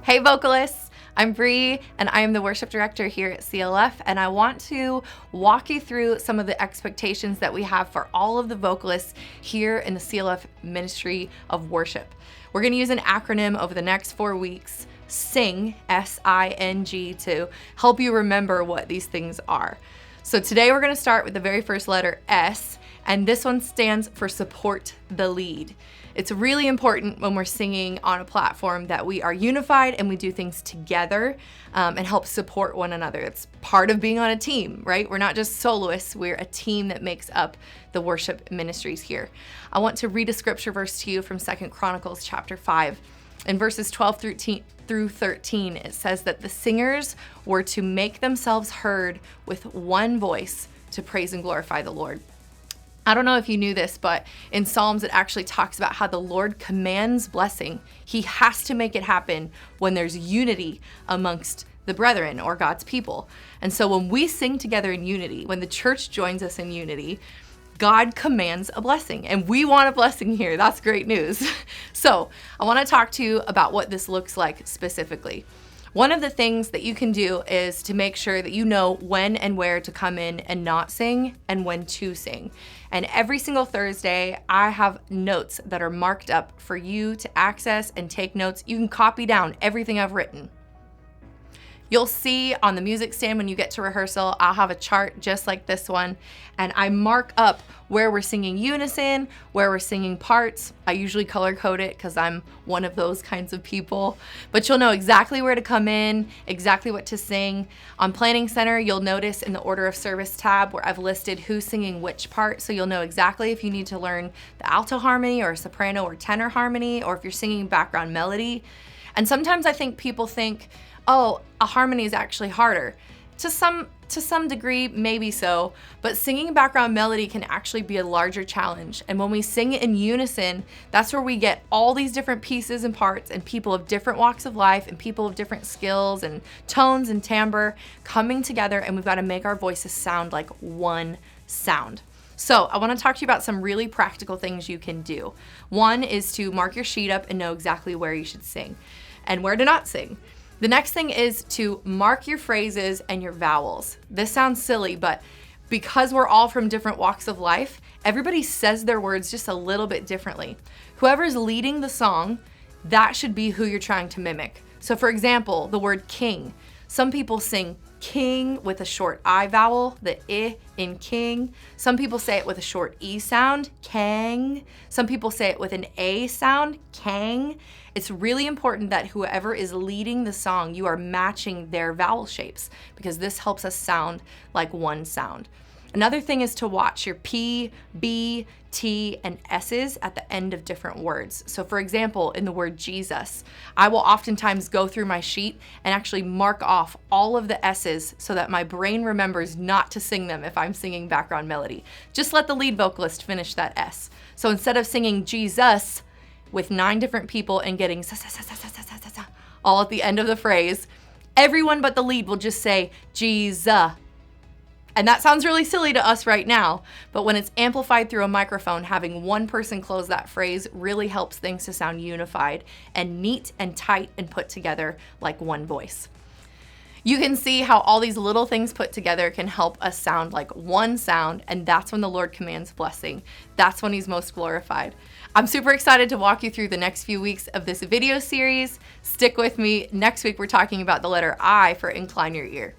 Hey vocalists, I'm Bree and I am the worship director here at CLF, and I want to walk you through some of the expectations that we have for all of the vocalists here in the CLF Ministry of Worship. We're going to use an acronym over the next 4 weeks, S.I.N.G, S-I-N-G, to help you remember what these things are. So today we're going to start with the very first letter S, and this one stands for support the lead. It's really important when we're singing on a platform that we are unified and we do things together and help support one another. It's part of being on a team, right? We're not just soloists, we're a team that makes up the worship ministries here. I want to read a scripture verse to you from 2 Chronicles chapter 5. In verses 12 through 13, it says that the singers were to make themselves heard with one voice to praise and glorify the Lord. I don't know if you knew this, but in Psalms it actually talks about how the Lord commands blessing. He has to make it happen when there's unity amongst the brethren or God's people. And so when we sing together in unity, when the church joins us in unity, God commands a blessing, and we want a blessing here. That's great news. So I want to talk to you about what this looks like specifically. One of the things that you can do is to make sure that you know when and where to come in and not sing and when to sing. And every single Thursday, I have notes that are marked up for you to access and take notes. You can copy down everything I've written. You'll see on the music stand when you get to rehearsal, I'll have a chart just like this one, and I mark up where we're singing unison, where we're singing parts. I usually color code it because I'm one of those kinds of people, but you'll know exactly where to come in, exactly what to sing. On Planning Center, you'll notice in the Order of Service tab where I've listed who's singing which part, so you'll know exactly if you need to learn the alto harmony or soprano or tenor harmony, or if you're singing background melody. And sometimes I think people think, oh, a harmony is actually harder. To some degree, maybe so, but singing background melody can actually be a larger challenge. And when we sing in unison, that's where we get all these different pieces and parts and people of different walks of life and people of different skills and tones and timbre coming together, and we've got to make our voices sound like one sound. So I want to talk to you about some really practical things you can do. One is to mark your sheet up and know exactly where you should sing and where to not sing. The next thing is to mark your phrases and your vowels. This sounds silly, but because we're all from different walks of life, everybody says their words just a little bit differently. Whoever's leading the song, that should be who you're trying to mimic. So for example, the word king. Some people sing king with a short I vowel, the I in king. Some people say it with a short E sound, kang. Some people say it with an A sound, kang. It's really important that whoever is leading the song, you are matching their vowel shapes, because this helps us sound like one sound. Another thing is to watch your P, B, T, and S's at the end of different words. So for example, in the word Jesus, I will oftentimes go through my sheet and actually mark off all of the S's so that my brain remembers not to sing them if I'm singing background melody. Just let the lead vocalist finish that S. So instead of singing Jesus with 9 different people and getting all at the end of the phrase, everyone but the lead will just say Jesus. And that sounds really silly to us right now, but when it's amplified through a microphone, having one person close that phrase really helps things to sound unified and neat and tight and put together like one voice. You can see how all these little things put together can help us sound like one sound, and that's when the Lord commands blessing. That's when He's most glorified. I'm super excited to walk you through the next few weeks of this video series. Stick with me. Next week, we're talking about the letter I for incline your ear.